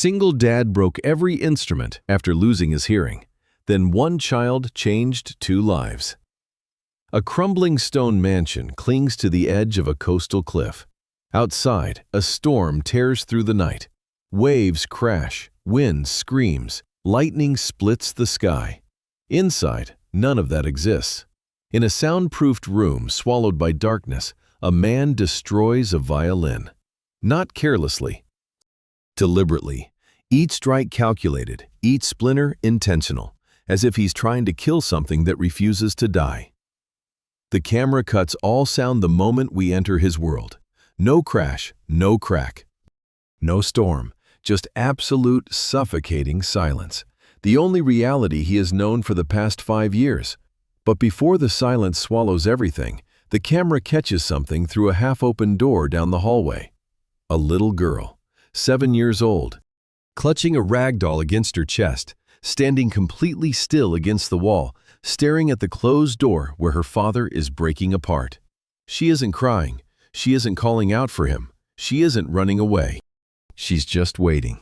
single dad broke every instrument after losing his hearing. Then one child changed 2 lives. A crumbling stone mansion clings to the edge of a coastal cliff. Outside, a storm tears through the night. Waves crash, wind screams, lightning splits the sky. Inside, none of that exists. In a soundproofed room swallowed by darkness, a man destroys a violin. Not carelessly, deliberately. Each strike calculated, each splinter intentional, as if he's trying to kill something that refuses to die. The camera cuts all sound the moment we enter his world. No crash, no crack, no storm, just absolute suffocating silence. The only reality he has known for the past 5 years. But before the silence swallows everything, the camera catches something through a half-open door down the hallway. A little girl, 7 years old, clutching a rag doll against her chest, standing completely still against the wall, staring at the closed door where her father is breaking apart. She isn't crying. She isn't calling out for him. She isn't running away. She's just waiting,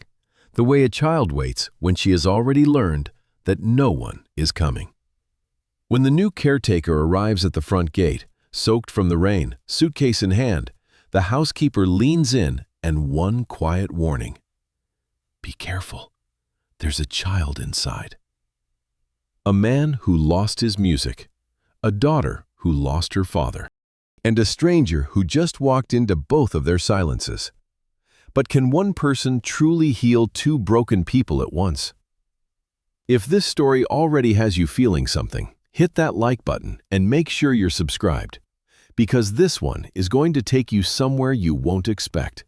the way a child waits when she has already learned that no one is coming. When the new caretaker arrives at the front gate, soaked from the rain, suitcase in hand, the housekeeper leans in and one quiet warning. Be careful. There's a child inside. A man who lost his music, a daughter who lost her father, and a stranger who just walked into both of their silences. But can one person truly heal 2 broken people at once? If this story already has you feeling something, hit that like button and make sure you're subscribed, because this one is going to take you somewhere you won't expect.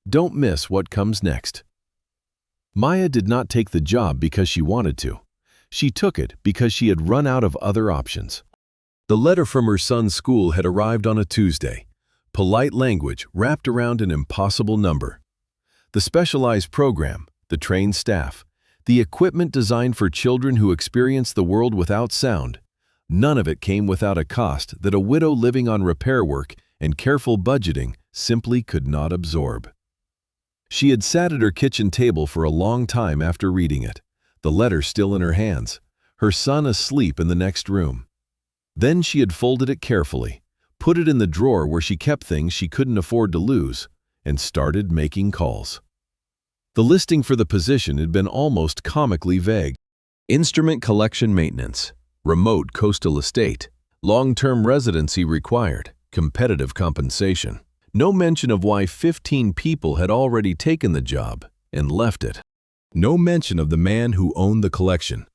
Don't miss what comes next. Maya did not take the job because she wanted to. She took it because she had run out of other options. The letter from her son's school had arrived on a Tuesday. Polite language wrapped around an impossible number. The specialized program, the trained staff, the equipment designed for children who experience the world without sound, none of it came without a cost that a widow living on repair work and careful budgeting simply could not absorb. She had sat at her kitchen table for a long time after reading it, the letter still in her hands, her son asleep in the next room. Then she had folded it carefully, put it in the drawer where she kept things she couldn't afford to lose, and started making calls. The listing for the position had been almost comically vague. Instrument collection maintenance, remote coastal estate, long-term residency required, competitive compensation. No mention of why 15 people had already taken the job and left it. No mention of the man who owned the collection.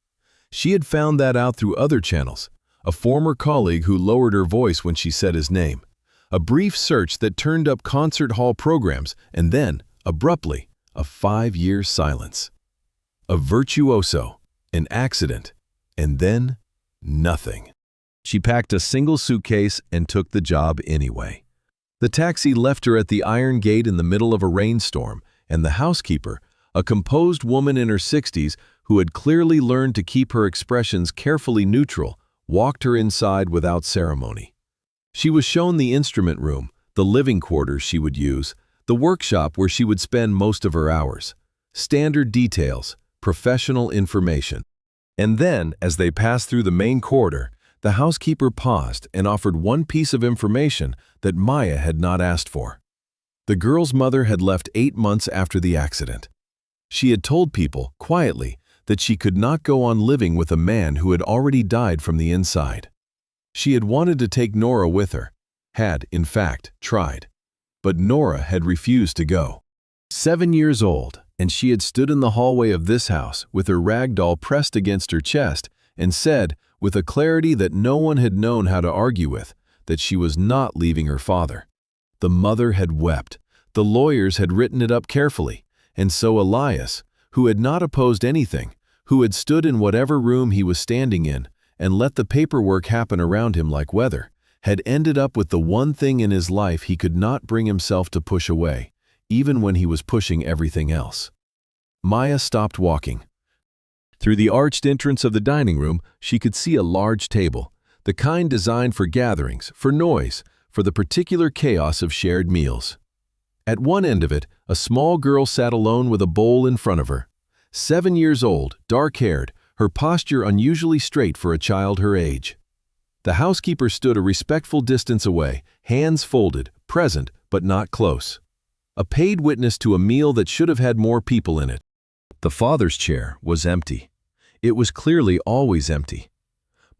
She had found that out through other channels, a former colleague who lowered her voice when she said his name, a brief search that turned up concert hall programs, and then, abruptly, a 5-year silence. A virtuoso, an accident, and then nothing. She packed a single suitcase and took the job anyway. The taxi left her at the iron gate in the middle of a rainstorm, and the housekeeper, a composed woman in her 60s who had clearly learned to keep her expressions carefully neutral, walked her inside without ceremony. She was shown the instrument room, the living quarters she would use, the workshop where she would spend most of her hours. Standard details, professional information. And then, as they passed through the main corridor, the housekeeper paused and offered one piece of information that Maya had not asked for. The girl's mother had left 8 months after the accident. She had told people, quietly, that she could not go on living with a man who had already died from the inside. She had wanted to take Nora with her, had, in fact, tried. But Nora had refused to go. 7 years old, and she had stood in the hallway of this house with her rag doll pressed against her chest and said, with a clarity that no one had known how to argue with, that she was not leaving her father. The mother had wept. The lawyers had written it up carefully, and so Elias, who had not opposed anything, who had stood in whatever room he was standing in and let the paperwork happen around him like weather, had ended up with the one thing in his life he could not bring himself to push away, even when he was pushing everything else. Maya stopped walking. Through the arched entrance of the dining room, she could see a large table, the kind designed for gatherings, for noise, for the particular chaos of shared meals. At one end of it, a small girl sat alone with a bowl in front of her. 7 years old, dark-haired, her posture unusually straight for a child her age. The housekeeper stood a respectful distance away, hands folded, present but not close. A paid witness to a meal that should have had more people in it. The father's chair was empty. It was clearly always empty.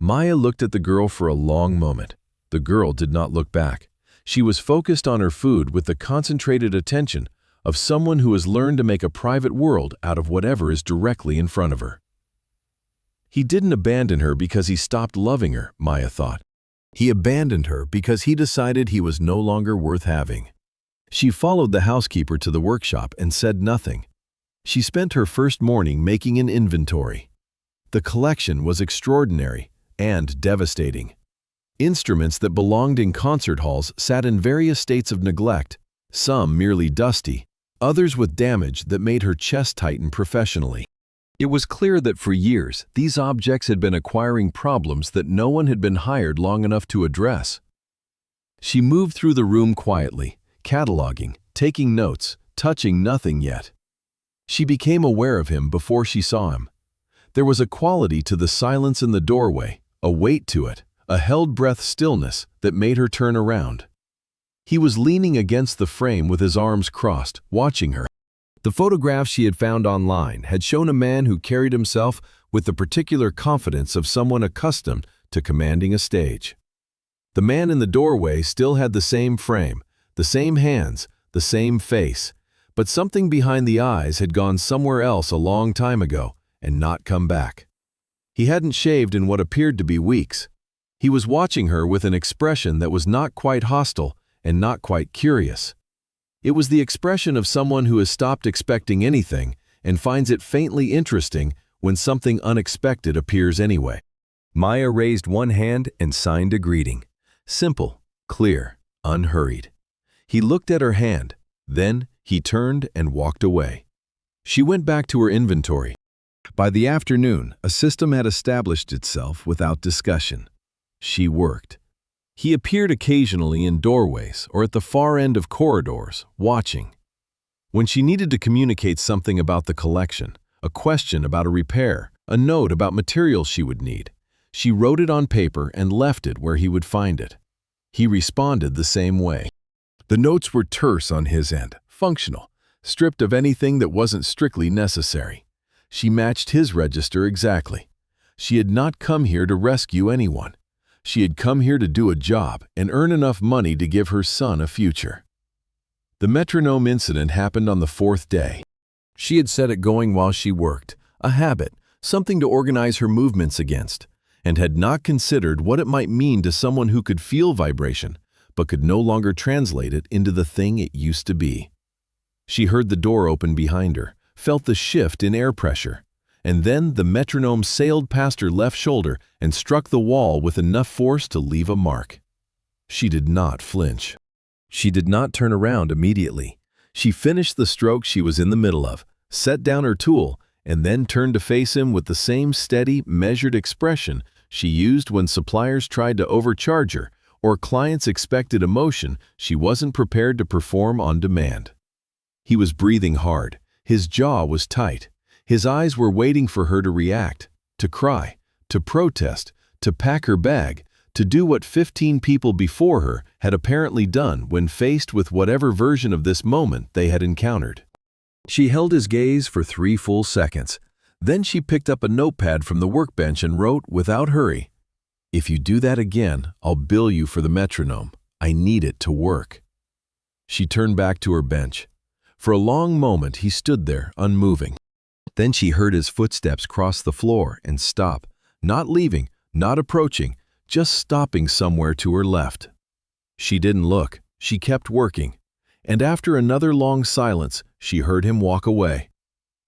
Maya looked at the girl for a long moment. The girl did not look back. She was focused on her food with the concentrated attention of someone who has learned to make a private world out of whatever is directly in front of her. He didn't abandon her because he stopped loving her, Maya thought. He abandoned her because he decided he was no longer worth having. She followed the housekeeper to the workshop and said nothing. She spent her first morning making an inventory. The collection was extraordinary and devastating. Instruments that belonged in concert halls sat in various states of neglect, some merely dusty, others with damage that made her chest tighten professionally. It was clear that for years, these objects had been acquiring problems that no one had been hired long enough to address. She moved through the room quietly, cataloging, taking notes, touching nothing yet. She became aware of him before she saw him. There was a quality to the silence in the doorway, a weight to it, a held-breath stillness that made her turn around. He was leaning against the frame with his arms crossed, watching her. The photographs she had found online had shown a man who carried himself with the particular confidence of someone accustomed to commanding a stage. The man in the doorway still had the same frame, the same hands, the same face, but something behind the eyes had gone somewhere else a long time ago and not come back. He hadn't shaved in what appeared to be weeks. He was watching her with an expression that was not quite hostile and not quite curious. It was the expression of someone who has stopped expecting anything and finds it faintly interesting when something unexpected appears anyway. Maya raised one hand and signed a greeting. Simple, clear, unhurried. He looked at her hand. Then he turned and walked away. She went back to her inventory. By the afternoon, a system had established itself without discussion. She worked. He appeared occasionally in doorways or at the far end of corridors, watching. When she needed to communicate something about the collection, a question about a repair, a note about materials she would need, she wrote it on paper and left it where he would find it. He responded the same way. The notes were terse on his end, functional, stripped of anything that wasn't strictly necessary. She matched his register exactly. She had not come here to rescue anyone. She had come here to do a job and earn enough money to give her son a future. The metronome incident happened on the 4th day. She had set it going while she worked, a habit, something to organize her movements against, and had not considered what it might mean to someone who could feel vibration, but could no longer translate it into the thing it used to be. She heard the door open behind her, felt the shift in air pressure, and then the metronome sailed past her left shoulder and struck the wall with enough force to leave a mark. She did not flinch. She did not turn around immediately. She finished the stroke she was in the middle of, set down her tool, and then turned to face him with the same steady, measured expression she used when suppliers tried to overcharge her or clients expected emotion she wasn't prepared to perform on demand. He was breathing hard. His jaw was tight. His eyes were waiting for her to react, to cry, to protest, to pack her bag, to do what 15 people before her had apparently done when faced with whatever version of this moment they had encountered. She held his gaze for 3 full seconds. Then she picked up a notepad from the workbench and wrote without hurry, "If you do that again, I'll bill you for the metronome. I need it to work." She turned back to her bench. For a long moment he stood there, unmoving. Then she heard his footsteps cross the floor and stop, not leaving, not approaching, just stopping somewhere to her left. She didn't look. She kept working. And after another long silence, she heard him walk away.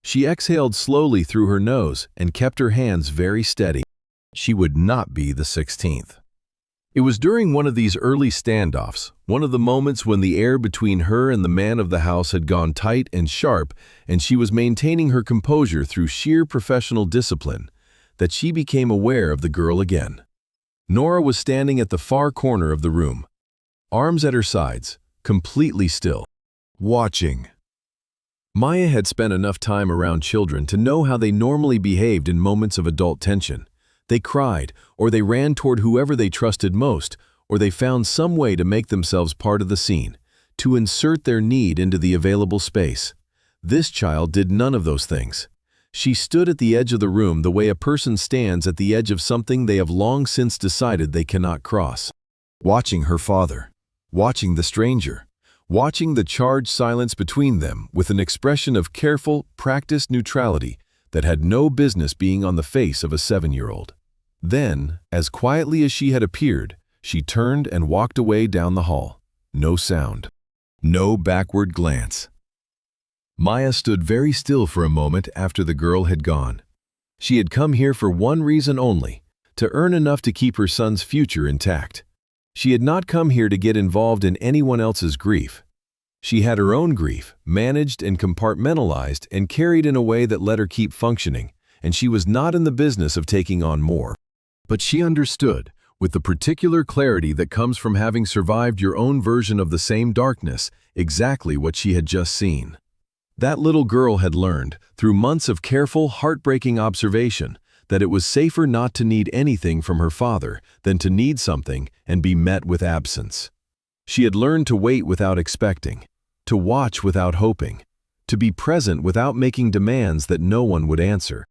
She exhaled slowly through her nose and kept her hands very steady. She would not be the 16th. It was during one of these early standoffs, one of the moments when the air between her and the man of the house had gone tight and sharp, and she was maintaining her composure through sheer professional discipline, that she became aware of the girl again. Nora was standing at the far corner of the room, arms at her sides, completely still. Watching. Maya had spent enough time around children to know how they normally behaved in moments of adult tension. They cried, or they ran toward whoever they trusted most, or they found some way to make themselves part of the scene, to insert their need into the available space. This child did none of those things. She stood at the edge of the room the way a person stands at the edge of something they have long since decided they cannot cross. Watching her father. Watching the stranger. Watching the charged silence between them with an expression of careful, practiced neutrality that had no business being on the face of a 7-year-old. Then, as quietly as she had appeared, she turned and walked away down the hall. No sound. No backward glance. Maya stood very still for a moment after the girl had gone. She had come here for one reason only, to earn enough to keep her son's future intact. She had not come here to get involved in anyone else's grief. She had her own grief, managed and compartmentalized and carried in a way that let her keep functioning, and she was not in the business of taking on more. But she understood, with the particular clarity that comes from having survived your own version of the same darkness, exactly what she had just seen. That little girl had learned, through months of careful, heartbreaking observation, that it was safer not to need anything from her father than to need something and be met with absence. She had learned to wait without expecting, to watch without hoping, to be present without making demands that no one would answer.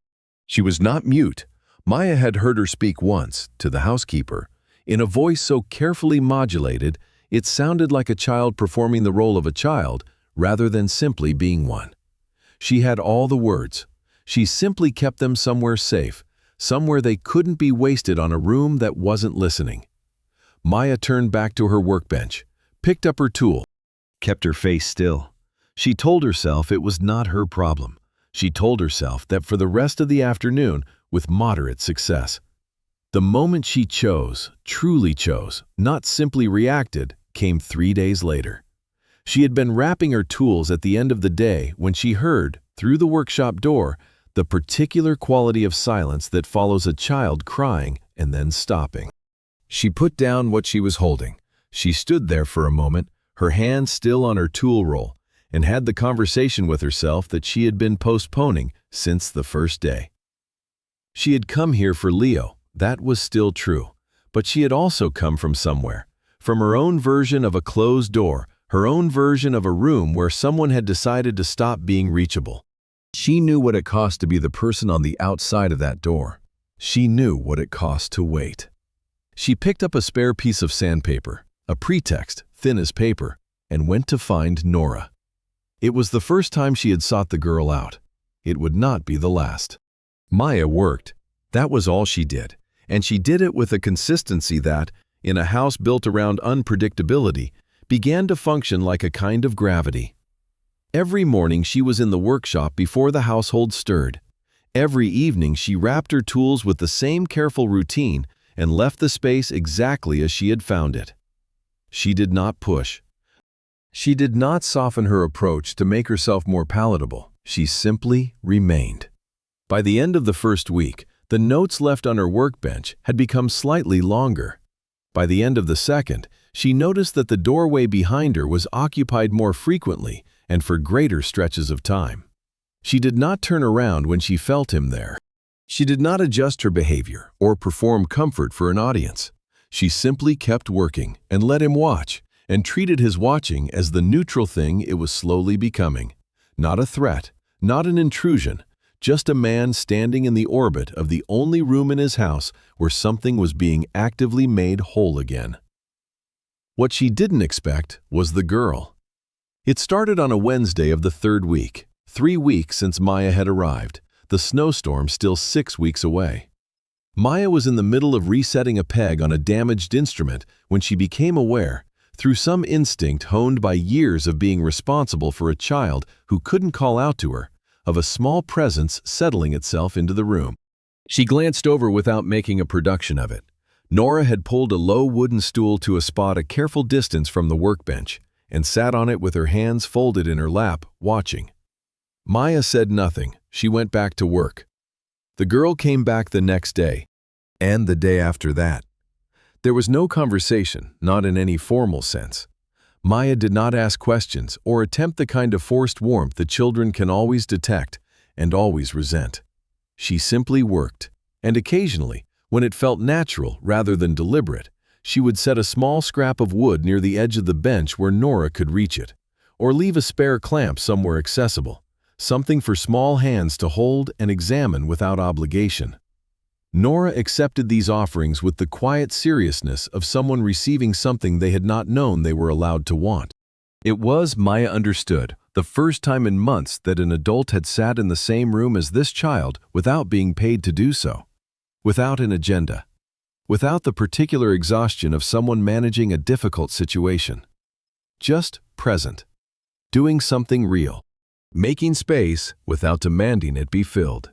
She was not mute. Maya had heard her speak once, to the housekeeper, in a voice so carefully modulated it sounded like a child performing the role of a child rather than simply being one. She had all the words. She simply kept them somewhere safe, somewhere they couldn't be wasted on a room that wasn't listening. Maya turned back to her workbench, picked up her tool, kept her face still. She told herself it was not her problem. She told herself that for the rest of the afternoon, with moderate success. The moment she chose, truly chose, not simply reacted, came 3 days later. She had been wrapping her tools at the end of the day when she heard, through the workshop door, the particular quality of silence that follows a child crying and then stopping. She put down what she was holding. She stood there for a moment, her hand still on her tool roll, and had the conversation with herself that she had been postponing since the first day. She had come here for Leo, that was still true, but she had also come from somewhere, from her own version of a closed door, her own version of a room where someone had decided to stop being reachable. She knew what it cost to be the person on the outside of that door. She knew what it cost to wait. She picked up a spare piece of sandpaper, a pretext, thin as paper, and went to find Nora. It was the first time she had sought the girl out. It would not be the last. Maya worked. That was all she did, and she did it with a consistency that, in a house built around unpredictability, began to function like a kind of gravity. Every morning she was in the workshop before the household stirred. Every evening she wrapped her tools with the same careful routine and left the space exactly as she had found it. She did not push. She did not soften her approach to make herself more palatable. She simply remained. By the end of the first week, the notes left on her workbench had become slightly longer. By the end of the second, she noticed that the doorway behind her was occupied more frequently and for greater stretches of time. She did not turn around when she felt him there. She did not adjust her behavior or perform comfort for an audience. She simply kept working and let him watch, and treated his watching as the neutral thing it was slowly becoming. Not a threat, not an intrusion, just a man standing in the orbit of the only room in his house where something was being actively made whole again. What she didn't expect was the girl. It started on a Wednesday of the third week, 3 weeks since Maya had arrived, the snowstorm still 6 weeks away. Maya was in the middle of resetting a peg on a damaged instrument when she became aware, through some instinct honed by years of being responsible for a child who couldn't call out to her, of a small presence settling itself into the room. She glanced over without making a production of it. Nora had pulled a low wooden stool to a spot a careful distance from the workbench and sat on it with her hands folded in her lap, watching. Maya said nothing. She went back to work. The girl came back the next day, and the day after that. There was no conversation, not in any formal sense. Maya did not ask questions or attempt the kind of forced warmth that children can always detect and always resent. She simply worked, and occasionally, when it felt natural rather than deliberate, she would set a small scrap of wood near the edge of the bench where Nora could reach it, or leave a spare clamp somewhere accessible, something for small hands to hold and examine without obligation. Nora accepted these offerings with the quiet seriousness of someone receiving something they had not known they were allowed to want. It was, Maya understood, the first time in months that an adult had sat in the same room as this child without being paid to do so, without an agenda, without the particular exhaustion of someone managing a difficult situation. Just present, doing something real, making space without demanding it be filled.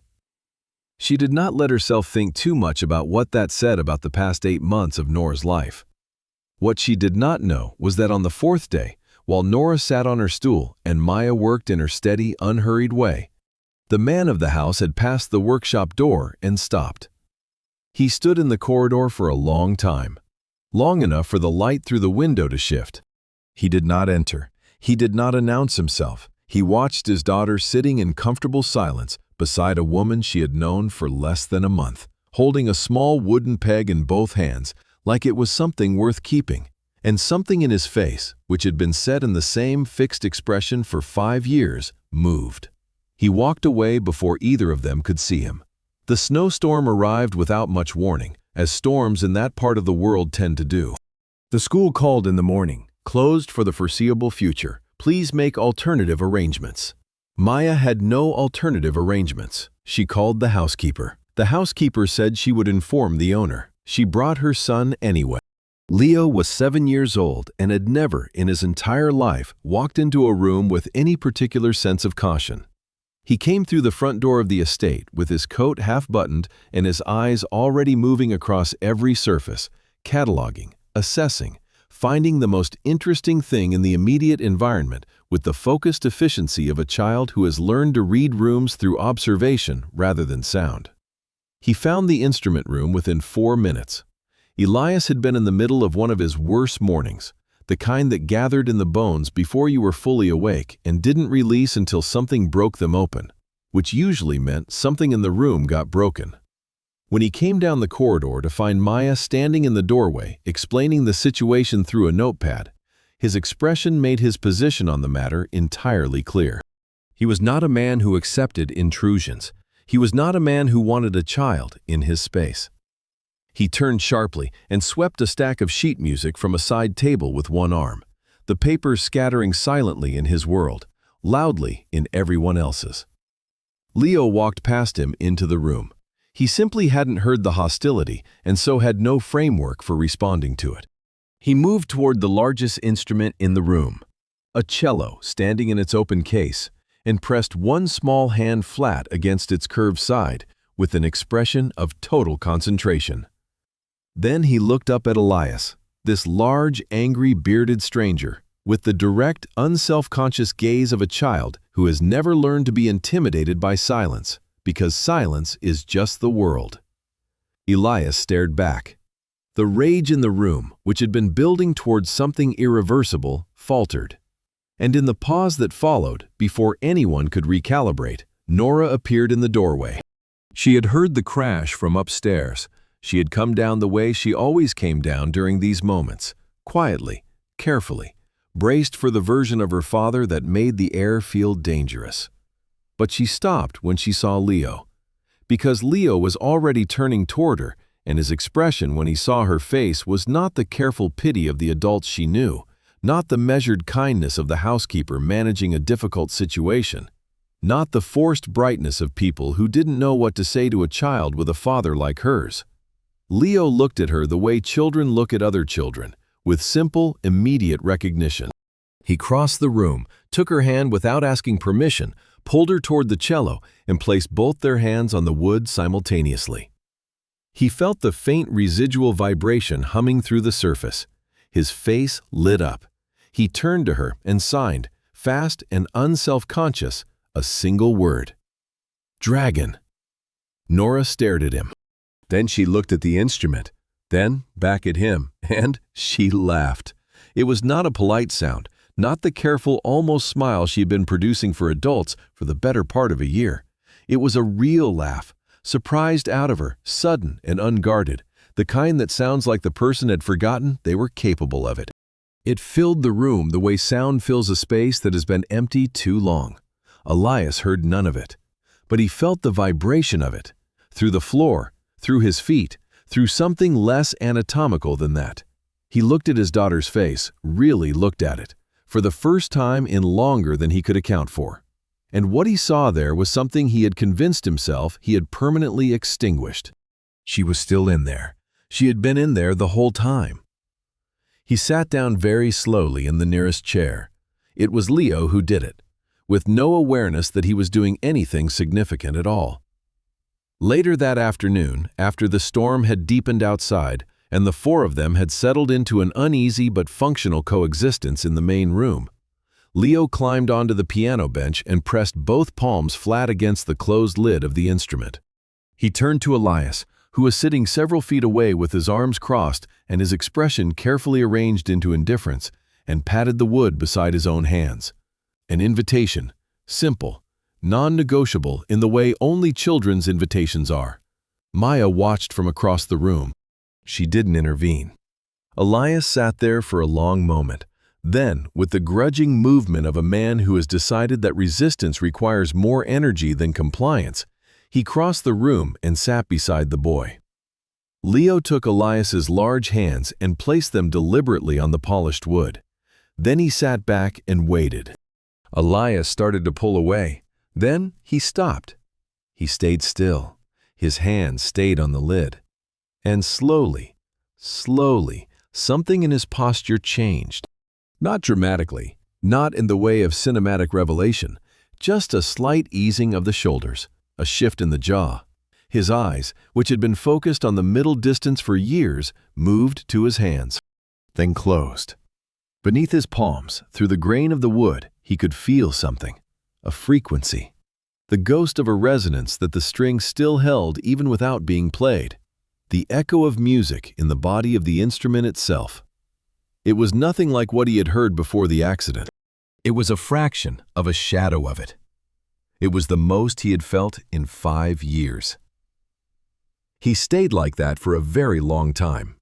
She did not let herself think too much about what that said about the past 8 months of Nora's life. What she did not know was that on the 4th day, while Nora sat on her stool and Maya worked in her steady, unhurried way, the man of the house had passed the workshop door and stopped. He stood in the corridor for a long time, long enough for the light through the window to shift. He did not enter. He did not announce himself. He watched his daughter sitting in comfortable silence beside a woman she had known for less than a month, holding a small wooden peg in both hands like it was something worth keeping, and something in his face, which had been set in the same fixed expression for 5 years, moved. He walked away before either of them could see him. The snowstorm arrived without much warning, as storms in that part of the world tend to do. The school called in the morning, closed for the foreseeable future. Please make alternative arrangements. Maya had no alternative arrangements. She called the housekeeper. The housekeeper said she would inform the owner. She brought her son anyway. Leo was 7 years old and had never in his entire life walked into a room with any particular sense of caution. He came through the front door of the estate with his coat half buttoned and his eyes already moving across every surface, cataloging, assessing, finding the most interesting thing in the immediate environment with the focused efficiency of a child who has learned to read rooms through observation rather than sound. He found the instrument room within 4 minutes. Elias had been in the middle of one of his worst mornings, the kind that gathered in the bones before you were fully awake and didn't release until something broke them open, which usually meant something in the room got broken. When he came down the corridor to find Maya standing in the doorway, explaining the situation through a notepad, his expression made his position on the matter entirely clear. He was not a man who accepted intrusions. He was not a man who wanted a child in his space. He turned sharply and swept a stack of sheet music from a side table with one arm, the papers scattering silently in his world, loudly in everyone else's. Leo walked past him into the room. He simply hadn't heard the hostility and so had no framework for responding to it. He moved toward the largest instrument in the room, a cello standing in its open case, and pressed one small hand flat against its curved side with an expression of total concentration. Then he looked up at Elias, this large, angry, bearded stranger, with the direct, unself-conscious gaze of a child who has never learned to be intimidated by silence, because silence is just the world. Elias stared back. The rage in the room, which had been building towards something irreversible, faltered. And in the pause that followed, before anyone could recalibrate, Nora appeared in the doorway. She had heard the crash from upstairs. She had come down the way she always came down during these moments, quietly, carefully, braced for the version of her father that made the air feel dangerous. But she stopped when she saw Leo, because Leo was already turning toward her, and his expression when he saw her face was not the careful pity of the adults she knew, not the measured kindness of the housekeeper managing a difficult situation, not the forced brightness of people who didn't know what to say to a child with a father like hers. Leo looked at her the way children look at other children, with simple, immediate recognition. He crossed the room, took her hand without asking permission, pulled her toward the cello, and placed both their hands on the wood simultaneously. He felt the faint residual vibration humming through the surface. His face lit up. He turned to her and signed, fast and unself-conscious, a single word. Dragon. Nora stared at him. Then she looked at the instrument, then back at him, and she laughed. It was not a polite sound, not the careful, almost smile she had been producing for adults for the better part of a year. It was a real laugh, surprised out of her, sudden and unguarded, the kind that sounds like the person had forgotten they were capable of it. It filled the room the way sound fills a space that has been empty too long. Elias heard none of it, but he felt the vibration of it, through the floor, through his feet, through something less anatomical than that. He looked at his daughter's face, really looked at it, for the first time in longer than he could account for. And what he saw there was something he had convinced himself he had permanently extinguished. She was still in there. She had been in there the whole time. He sat down very slowly in the nearest chair. It was Leo who did it, with no awareness that he was doing anything significant at all. Later that afternoon, after the storm had deepened outside, and the four of them had settled into an uneasy but functional coexistence in the main room, Leo climbed onto the piano bench and pressed both palms flat against the closed lid of the instrument. He turned to Elias, who was sitting several feet away with his arms crossed and his expression carefully arranged into indifference, and patted the wood beside his own hands. An invitation, simple, non-negotiable in the way only children's invitations are. Maya watched from across the room. She didn't intervene. Elias sat there for a long moment. Then, with the grudging movement of a man who has decided that resistance requires more energy than compliance, he crossed the room and sat beside the boy. Leo took Elias's large hands and placed them deliberately on the polished wood. Then he sat back and waited. Elias started to pull away. Then he stopped. He stayed still. His hands stayed on the lid. And slowly, something in his posture changed. Not dramatically, not in the way of cinematic revelation, just a slight easing of the shoulders, a shift in the jaw. His eyes, which had been focused on the middle distance for years, moved to his hands, then closed. Beneath his palms, through the grain of the wood, he could feel something, a frequency, the ghost of a resonance that the strings still held even without being played, the echo of music in the body of the instrument itself. It was nothing like what he had heard before the accident. It was a fraction of a shadow of it. It was the most he had felt in 5 years. He stayed like that for a very long time.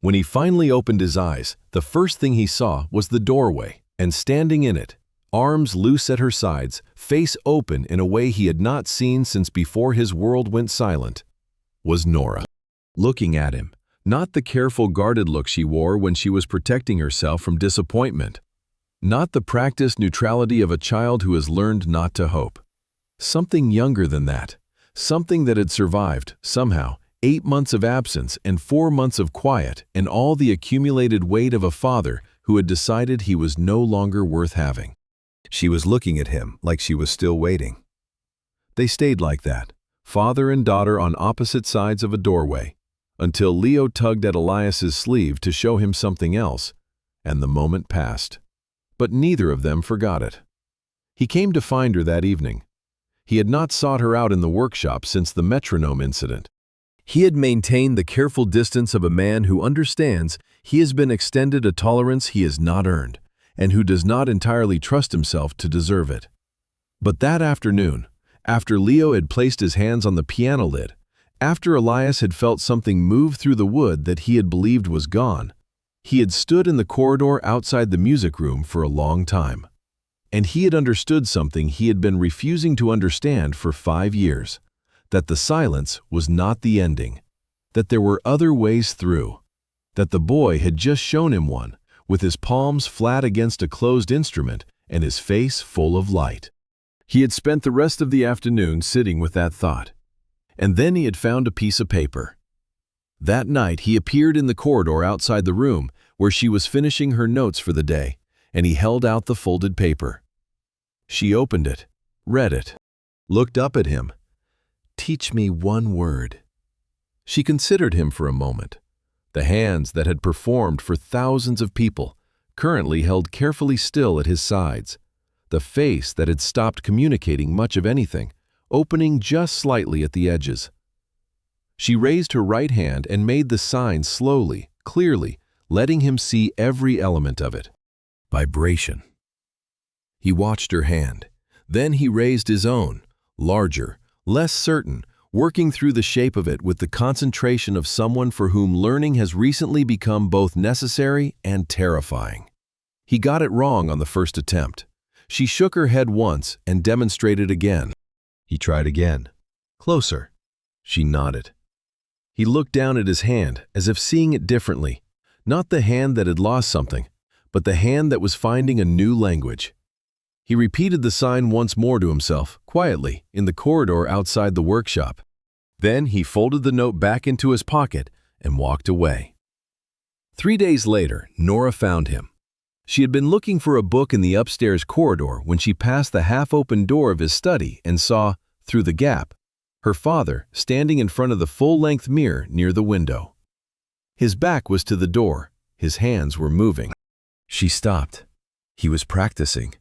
When he finally opened his eyes, the first thing he saw was the doorway, and standing in it, arms loose at her sides, face open in a way he had not seen since before his world went silent, was Nora. Looking at him, not the careful, guarded look she wore when she was protecting herself from disappointment, not the practiced neutrality of a child who has learned not to hope. Something younger than that, something that had survived, somehow, 8 months of absence and 4 months of quiet and all the accumulated weight of a father who had decided he was no longer worth having. She was looking at him like she was still waiting. They stayed like that, father and daughter on opposite sides of a doorway, until Leo tugged at Elias's sleeve to show him something else, and the moment passed. But neither of them forgot it. He came to find her that evening. He had not sought her out in the workshop since the metronome incident. He had maintained the careful distance of a man who understands he has been extended a tolerance he has not earned, and who does not entirely trust himself to deserve it. But that afternoon, after Leo had placed his hands on the piano lid, after Elias had felt something move through the wood that he had believed was gone, he had stood in the corridor outside the music room for a long time. And he had understood something he had been refusing to understand for 5 years, that the silence was not the ending, that there were other ways through, that the boy had just shown him one, with his palms flat against a closed instrument and his face full of light. He had spent the rest of the afternoon sitting with that thought, and then he had found a piece of paper. That night he appeared in the corridor outside the room where she was finishing her notes for the day, and he held out the folded paper. She opened it, read it, looked up at him. "Teach me one word." She considered him for a moment. The hands that had performed for thousands of people currently held carefully still at his sides. The face that had stopped communicating much of anything, opening just slightly at the edges. She raised her right hand and made the sign slowly, clearly, letting him see every element of it. Vibration. He watched her hand. Then he raised his own, larger, less certain, working through the shape of it with the concentration of someone for whom learning has recently become both necessary and terrifying. He got it wrong on the first attempt. She shook her head once and demonstrated again. He tried again. Closer. She nodded. He looked down at his hand as if seeing it differently, not the hand that had lost something, but the hand that was finding a new language. He repeated the sign once more to himself, quietly, in the corridor outside the workshop. Then he folded the note back into his pocket and walked away. 3 days later, Nora found him. She had been looking for a book in the upstairs corridor when she passed the half-open door of his study and saw, through the gap, her father standing in front of the full-length mirror near the window. His back was to the door. His hands were moving. She stopped. He was practicing.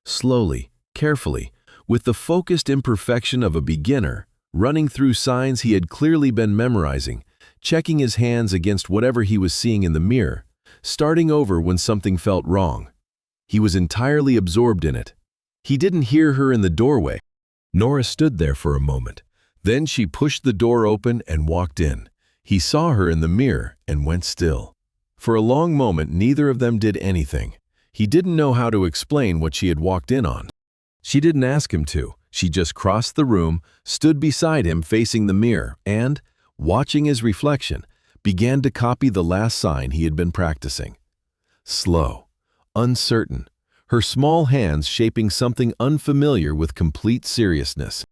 Slowly, carefully, with the focused imperfection of a beginner, running through signs he had clearly been memorizing, checking his hands against whatever he was seeing in the mirror, starting over when something felt wrong. He was entirely absorbed in it. He didn't hear her in the doorway. Nora stood there for a moment. Then she pushed the door open and walked in. He saw her in the mirror and went still. For a long moment, neither of them did anything. He didn't know how to explain what she had walked in on. She didn't ask him to. She just crossed the room, stood beside him facing the mirror, and, watching his reflection, began to copy the last sign he had been practicing. Slow, uncertain, her small hands shaping something unfamiliar with complete seriousness.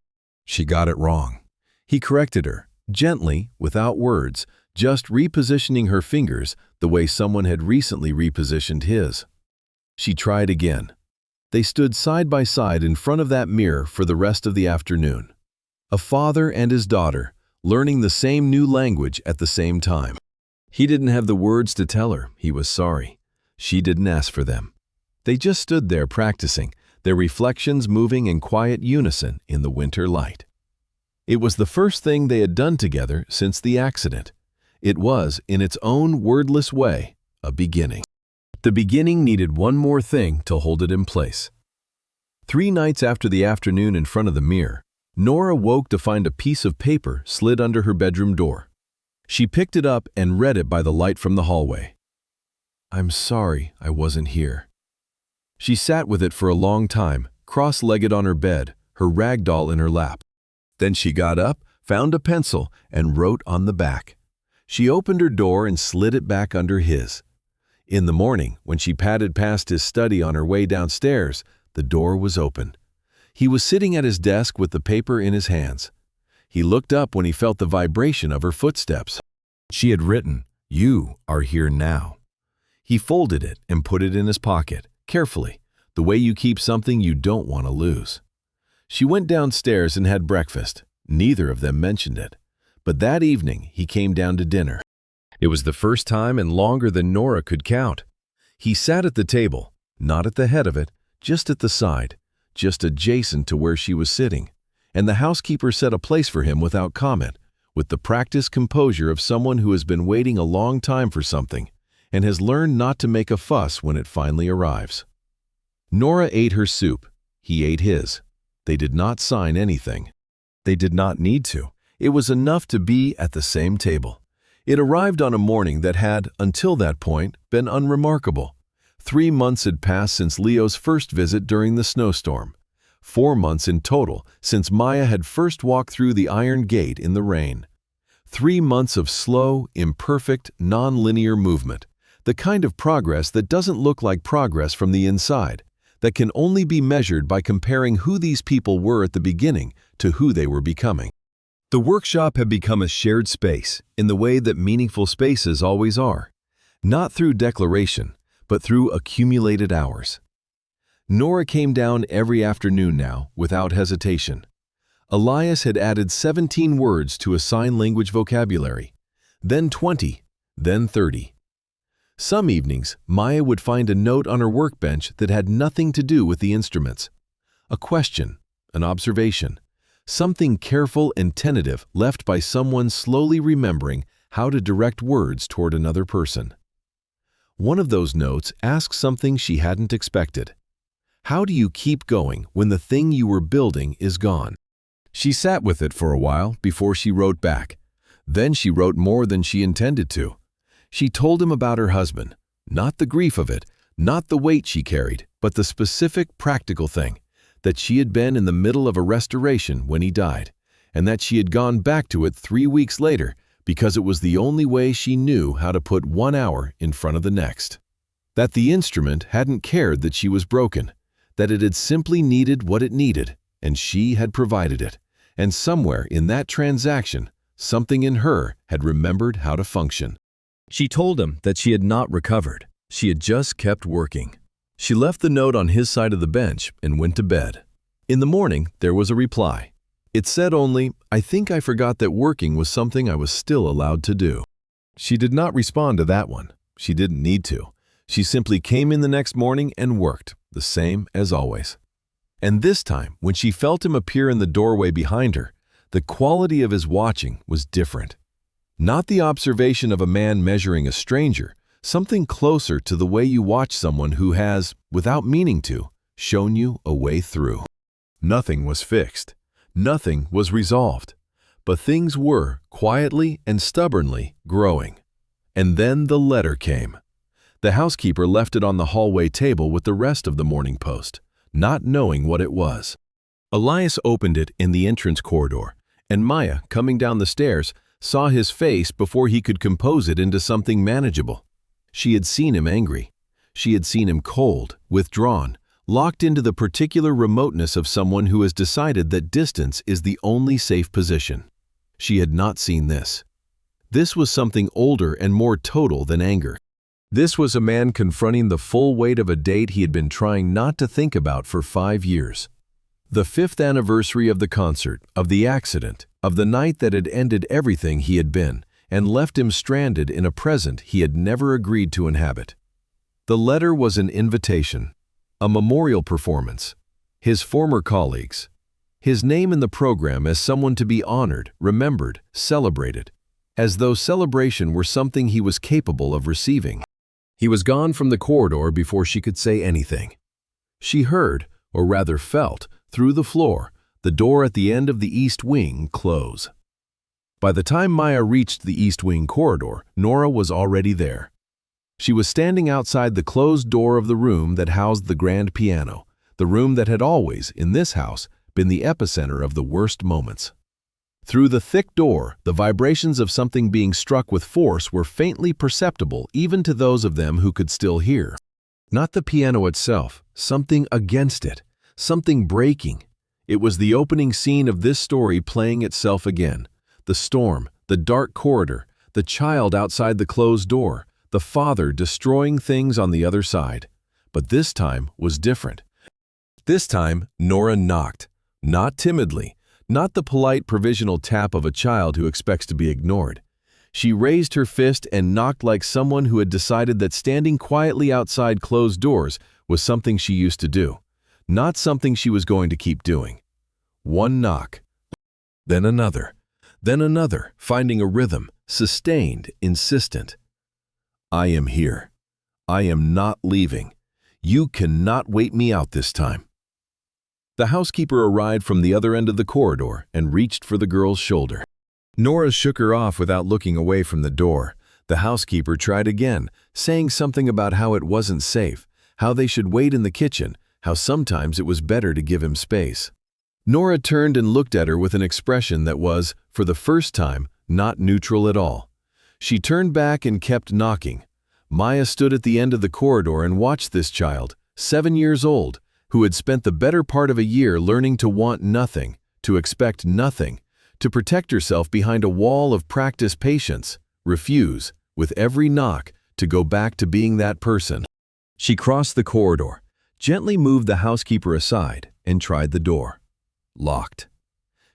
She got it wrong. He corrected her, gently, without words, just repositioning her fingers the way someone had recently repositioned his. She tried again. They stood side by side in front of that mirror for the rest of the afternoon. A father and his daughter, learning the same new language at the same time. He didn't have the words to tell her he was sorry. She didn't ask for them. They just stood there practicing, their reflections moving in quiet unison in the winter light. It was the first thing they had done together since the accident. It was, in its own wordless way, a beginning. The beginning needed one more thing to hold it in place. 3 nights after the afternoon in front of the mirror, Nora woke to find a piece of paper slid under her bedroom door. She picked it up and read it by the light from the hallway. "I'm sorry I wasn't here." She sat with it for a long time, cross-legged on her bed, her rag doll in her lap. Then she got up, found a pencil, and wrote on the back. She opened her door and slid it back under his. In the morning, when she padded past his study on her way downstairs, the door was open. He was sitting at his desk with the paper in his hands. He looked up when he felt the vibration of her footsteps. She had written, "You are here now." He folded it and put it in his pocket, carefully, the way you keep something you don't want to lose. She went downstairs and had breakfast. Neither of them mentioned it. But that evening, he came down to dinner. It was the first time in longer than Nora could count. He sat at the table, not at the head of it, just at the side, just adjacent to where she was sitting, and the housekeeper set a place for him without comment, with the practiced composure of someone who has been waiting a long time for something and has learned not to make a fuss when it finally arrives. Nora ate her soup. He ate his. They did not sign anything. They did not need to. It was enough to be at the same table. It arrived on a morning that had, until that point, been unremarkable. 3 months had passed since Leo's first visit during the snowstorm. 4 months in total since Maya had first walked through the iron gate in the rain. 3 months of slow, imperfect, non-linear movement, the kind of progress that doesn't look like progress from the inside, that can only be measured by comparing who these people were at the beginning to who they were becoming. The workshop had become a shared space in the way that meaningful spaces always are, not through declaration, but through accumulated hours. Nora came down every afternoon now, without hesitation. Elias had added 17 words to a sign language vocabulary, then 20, then 30. Some evenings, Maya would find a note on her workbench that had nothing to do with the instruments. A question, an observation, something careful and tentative left by someone slowly remembering how to direct words toward another person. One of those notes asked something she hadn't expected. How do you keep going when the thing you were building is gone? She sat with it for a while before she wrote back. Then she wrote more than she intended to. She told him about her husband, not the grief of it, not the weight she carried, but the specific practical thing, that she had been in the middle of a restoration when he died, and that she had gone back to it 3 weeks later because it was the only way she knew how to put 1 hour in front of the next. That the instrument hadn't cared that she was broken, that it had simply needed what it needed, and she had provided it, and somewhere in that transaction, something in her had remembered how to function. She told him that she had not recovered. She had just kept working. She left the note on his side of the bench and went to bed. In the morning, there was a reply. It said only, "I think I forgot that working was something I was still allowed to do." She did not respond to that one. She didn't need to. She simply came in the next morning and worked, the same as always. And this time, when she felt him appear in the doorway behind her, the quality of his watching was different. Not the observation of a man measuring a stranger, something closer to the way you watch someone who has, without meaning to, shown you a way through. Nothing was fixed. Nothing was resolved. But things were, quietly and stubbornly, growing. And then the letter came. The housekeeper left it on the hallway table with the rest of the morning post, not knowing what it was. Elias opened it in the entrance corridor, and Maya, coming down the stairs, saw his face before he could compose it into something manageable. She had seen him angry. She had seen him cold, withdrawn, locked into the particular remoteness of someone who has decided that distance is the only safe position. She had not seen this. This was something older and more total than anger. This was a man confronting the full weight of a date he had been trying not to think about for 5 years. The 5th anniversary of the concert, of the accident, of the night that had ended everything he had been, and left him stranded in a present he had never agreed to inhabit. The letter was an invitation, a memorial performance, his former colleagues, his name in the program as someone to be honored, remembered, celebrated, as though celebration were something he was capable of receiving. He was gone from the corridor before she could say anything. She heard, or rather felt, through the floor, the door at the end of the east wing close. By the time Maya reached the east wing corridor, Nora was already there. She was standing outside the closed door of the room that housed the grand piano, the room that had always, in this house, been the epicenter of the worst moments. Through the thick door, the vibrations of something being struck with force were faintly perceptible even to those of them who could still hear. Not the piano itself, something against it, something breaking. It was the opening scene of this story playing itself again. The storm, the dark corridor, the child outside the closed door, the father destroying things on the other side. But this time was different. This time, Nora knocked, not timidly, not the polite provisional tap of a child who expects to be ignored. She raised her fist and knocked like someone who had decided that standing quietly outside closed doors was something she used to do, not something she was going to keep doing. One knock, then another, finding a rhythm, sustained, insistent. "I am here. I am not leaving. You cannot wait me out this time." The housekeeper arrived from the other end of the corridor and reached for the girl's shoulder. Nora shook her off without looking away from the door. The housekeeper tried again, saying something about how it wasn't safe, how they should wait in the kitchen, how sometimes it was better to give him space. Nora turned and looked at her with an expression that was, for the first time, not neutral at all. She turned back and kept knocking. Maya stood at the end of the corridor and watched this child, 7 years old, who had spent the better part of a year learning to want nothing, to expect nothing, to protect herself behind a wall of practiced patience, refuse, with every knock, to go back to being that person. She crossed the corridor, gently moved the housekeeper aside, and tried the door. Locked.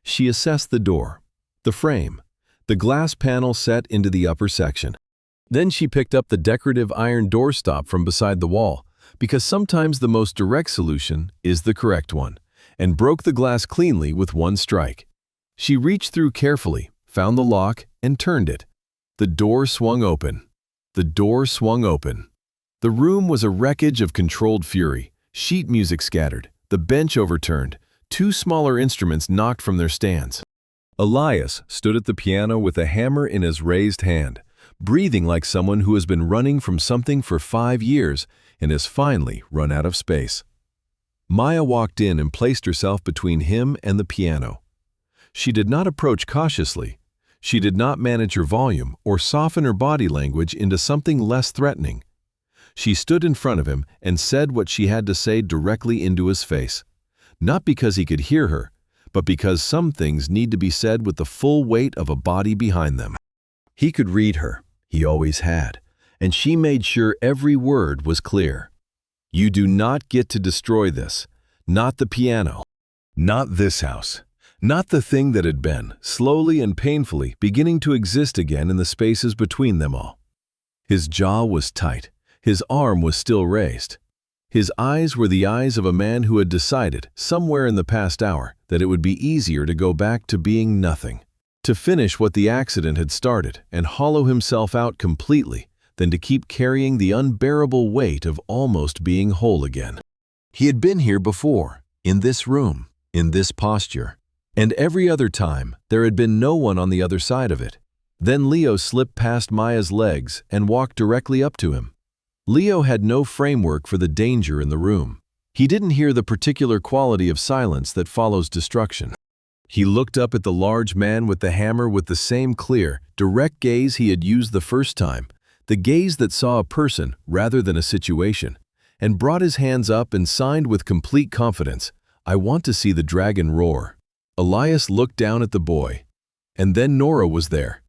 She assessed the door, the frame, the glass panel set into the upper section. Then she picked up the decorative iron doorstop from beside the wall, because sometimes the most direct solution is the correct one, and broke the glass cleanly with one strike. She reached through carefully, found the lock, and turned it. The door swung open. The door swung open. The room was a wreckage of controlled fury, sheet music scattered, the bench overturned, two smaller instruments knocked from their stands. Elias stood at the piano with a hammer in his raised hand, breathing like someone who has been running from something for 5 years and has finally run out of space. Maya walked in and placed herself between him and the piano. She did not approach cautiously. She did not manage her volume or soften her body language into something less threatening. She stood in front of him and said what she had to say directly into his face, not because he could hear her, but because some things need to be said with the full weight of a body behind them. He could read her, he always had, and she made sure every word was clear. You do not get to destroy this, not the piano, not this house, not the thing that had been, slowly and painfully, beginning to exist again in the spaces between them all. His jaw was tight, his arm was still raised. His eyes were the eyes of a man who had decided, somewhere in the past hour, that it would be easier to go back to being nothing, to finish what the accident had started and hollow himself out completely, than to keep carrying the unbearable weight of almost being whole again. He had been here before, in this room, in this posture, and every other time there had been no one on the other side of it. Then Leo slipped past Maya's legs and walked directly up to him. Leo had no framework for the danger in the room. He didn't hear the particular quality of silence that follows destruction. He looked up at the large man with the hammer with the same clear, direct gaze he had used the first time, the gaze that saw a person rather than a situation, and brought his hands up and signed with complete confidence, I want to see the dragon roar. Elias looked down at the boy. And then Nora was there.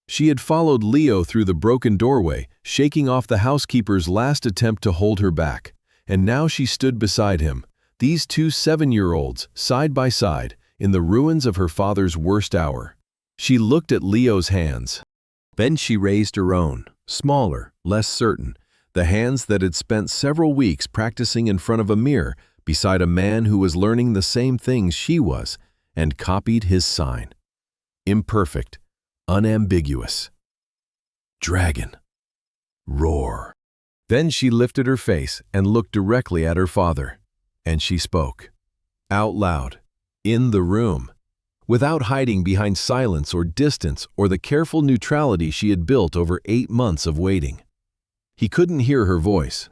She had followed Leo through the broken doorway, shaking off the housekeeper's last attempt to hold her back, and now she stood beside him, these two 7-year-olds, side by side, in the ruins of her father's worst hour. She looked at Leo's hands. Then she raised her own, smaller, less certain, the hands that had spent several weeks practicing in front of a mirror beside a man who was learning the same things she was, and copied his sign. Imperfect, unambiguous. Dragon. Roar. Then she lifted her face and looked directly at her father, and she spoke. Out loud. In the room. Without hiding behind silence or distance or the careful neutrality she had built over 8 months of waiting. He couldn't hear her voice.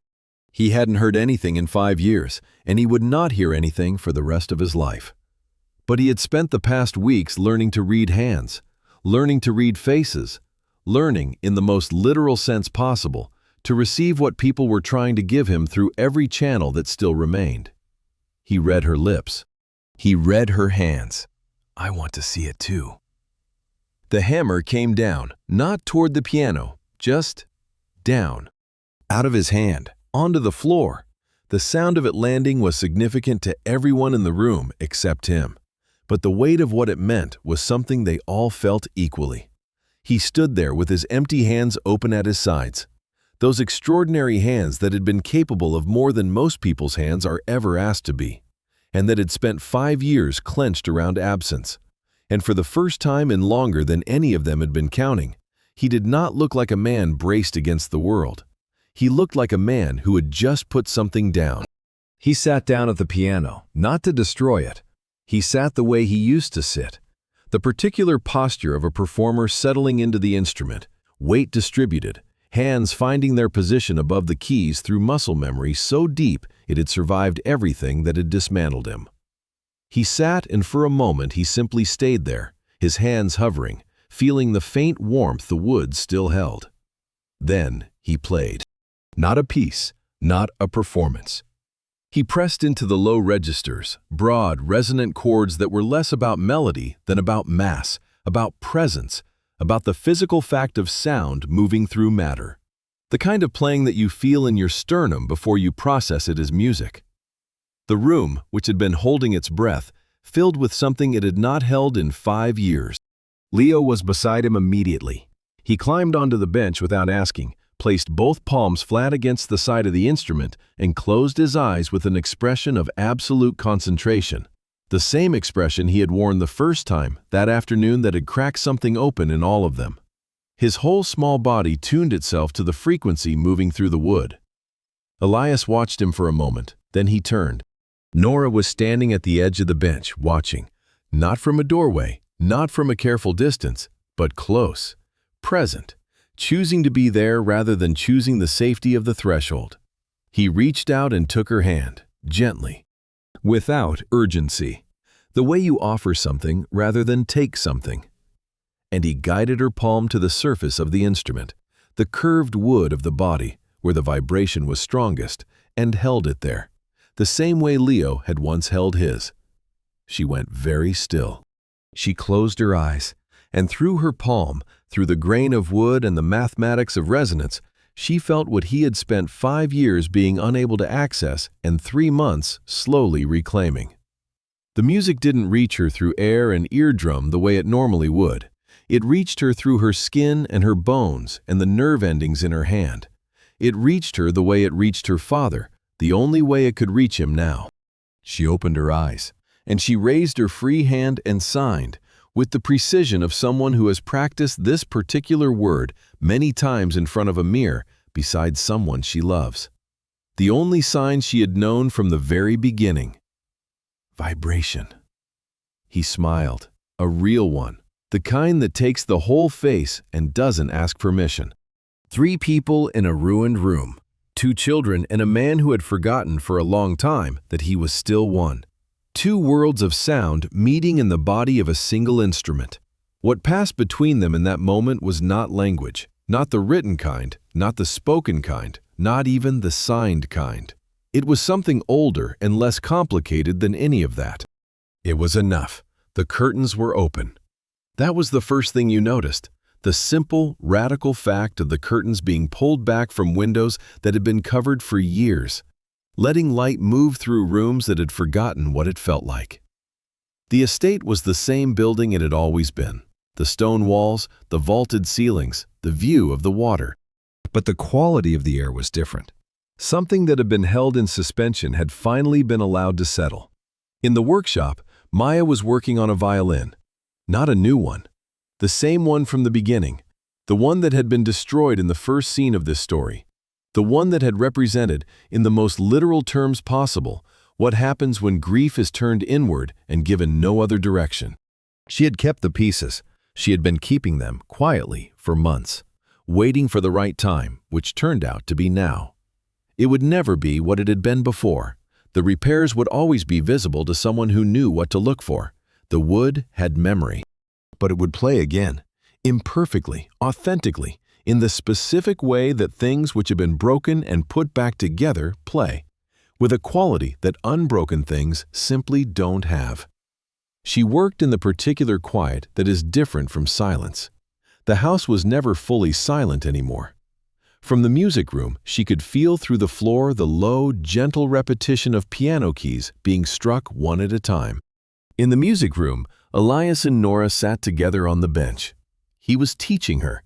He hadn't heard anything in 5 years, and he would not hear anything for the rest of his life. But he had spent the past weeks learning to read hands, learning to read faces, learning, in the most literal sense possible, to receive what people were trying to give him through every channel that still remained. He read her lips. He read her hands. I want to see it too. The hammer came down, not toward the piano, just down. Out of his hand, onto the floor. The sound of it landing was significant to everyone in the room except him. But the weight of what it meant was something they all felt equally. He stood there with his empty hands open at his sides. Those extraordinary hands that had been capable of more than most people's hands are ever asked to be, and that had spent 5 years clenched around absence. And for the first time in longer than any of them had been counting, he did not look like a man braced against the world. He looked like a man who had just put something down. He sat down at the piano, not to destroy it. He sat the way he used to sit, the particular posture of a performer settling into the instrument, weight distributed, hands finding their position above the keys through muscle memory so deep it had survived everything that had dismantled him. He sat, and for a moment he simply stayed there, his hands hovering, feeling the faint warmth the wood still held. Then he played. Not a piece, not a performance. He pressed into the low registers, broad, resonant chords that were less about melody than about mass, about presence, about the physical fact of sound moving through matter. The kind of playing that you feel in your sternum before you process it as music. The room, which had been holding its breath, filled with something it had not held in 5 years. Leo was beside him immediately. He climbed onto the bench without asking, placed both palms flat against the side of the instrument, and closed his eyes with an expression of absolute concentration. The same expression he had worn the first time, that afternoon that had cracked something open in all of them. His whole small body tuned itself to the frequency moving through the wood. Elias watched him for a moment, then he turned. Nora was standing at the edge of the bench, watching, not from a doorway, not from a careful distance, but close, present, choosing to be there rather than choosing the safety of the threshold. He reached out and took her hand, gently, without urgency, the way you offer something rather than take something. And he guided her palm to the surface of the instrument, the curved wood of the body, where the vibration was strongest, and held it there, the same way Leo had once held his. She went very still. She closed her eyes, and through her palm, through the grain of wood and the mathematics of resonance, she felt what he had spent 5 years being unable to access and 3 months slowly reclaiming. The music didn't reach her through air and eardrum the way it normally would. It reached her through her skin and her bones and the nerve endings in her hand. It reached her the way it reached her father, the only way it could reach him now. She opened her eyes, and she raised her free hand and signed, with the precision of someone who has practiced this particular word many times in front of a mirror beside someone she loves. The only sign she had known from the very beginning. Vibration. He smiled, a real one, the kind that takes the whole face and doesn't ask permission. 3 people in a ruined room, 2 children and a man who had forgotten for a long time that he was still one. 2 worlds of sound meeting in the body of a single instrument. What passed between them in that moment was not language, not the written kind, not the spoken kind, not even the signed kind. It was something older and less complicated than any of that. It was enough. The curtains were open. That was the first thing you noticed, the simple, radical fact of the curtains being pulled back from windows that had been covered for years, letting light move through rooms that had forgotten what it felt like. The estate was the same building it had always been, the stone walls, the vaulted ceilings, the view of the water. But the quality of the air was different. Something that had been held in suspension had finally been allowed to settle. In the workshop, Maya was working on a violin. Not a new one. The same one from the beginning. The one that had been destroyed in the first scene of this story. The one that had represented, in the most literal terms possible, what happens when grief is turned inward and given no other direction. She had kept the pieces. She had been keeping them quietly for months, waiting for the right time, which turned out to be now. It would never be what it had been before. The repairs would always be visible to someone who knew what to look for. The wood had memory. But it would play again, imperfectly, authentically, in the specific way that things which have been broken and put back together play, with a quality that unbroken things simply don't have. She worked in the particular quiet that is different from silence. The house was never fully silent anymore. From the music room, she could feel through the floor the low, gentle repetition of piano keys being struck one at a time. In the music room, Elias and Nora sat together on the bench. He was teaching her,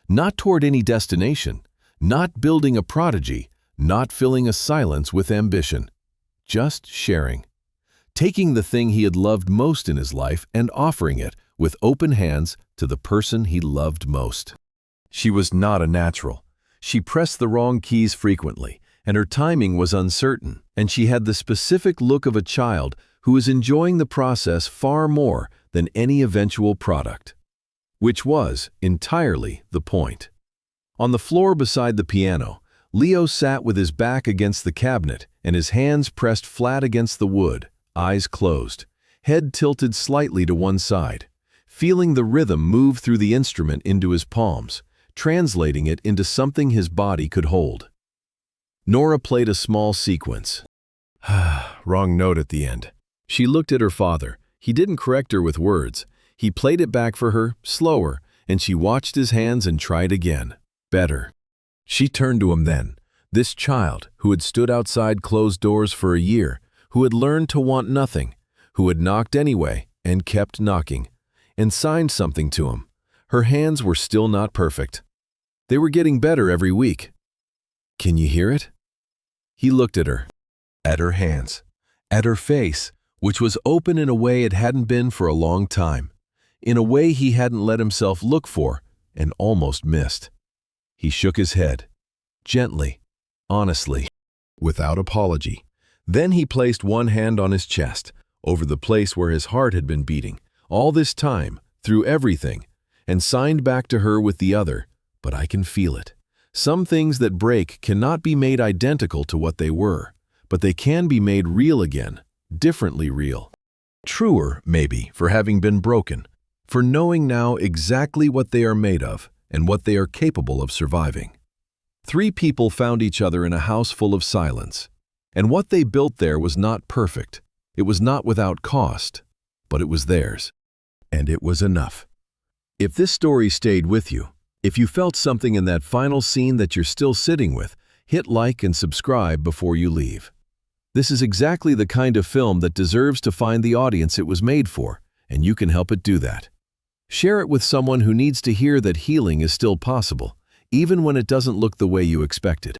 not toward any destination, not building a prodigy, not filling a silence with ambition, just sharing, taking the thing he had loved most in his life and offering it with open hands to the person he loved most. She was not a natural. She pressed the wrong keys frequently, and her timing was uncertain, and she had the specific look of a child who is enjoying the process far more than any eventual product. Which was entirely the point. On the floor beside the piano, Leo sat with his back against the cabinet and his hands pressed flat against the wood, eyes closed, head tilted slightly to one side, feeling the rhythm move through the instrument into his palms, translating it into something his body could hold. Nora played a small sequence. Wrong note at the end. She looked at her father. He didn't correct her with words. He played it back for her, slower, and she watched his hands and tried again. Better. She turned to him then, this child who had stood outside closed doors for a year, who had learned to want nothing, who had knocked anyway and kept knocking, and signed something to him. Her hands were still not perfect. They were getting better every week. Can you hear it? He looked at her hands, at her face, which was open in a way it hadn't been for a long time, in a way he hadn't let himself look for and almost missed. He shook his head, gently, honestly. without apology. Then he placed one hand on his chest, over the place where his heart had been beating, all this time, through everything, and signed back to her with the other, "But I can feel it. Some things that break cannot be made identical to what they were, but they can be made real again, differently real. Truer, maybe, for having been broken, for knowing now exactly what they are made of and what they are capable of surviving." 3 people found each other in a house full of silence, and what they built there was not perfect. It was not without cost, but it was theirs, and it was enough. If this story stayed with you, if you felt something in that final scene that you're still sitting with, hit like and subscribe before you leave. This is exactly the kind of film that deserves to find the audience it was made for, and you can help it do that. Share it with someone who needs to hear that healing is still possible, even when it doesn't look the way you expected.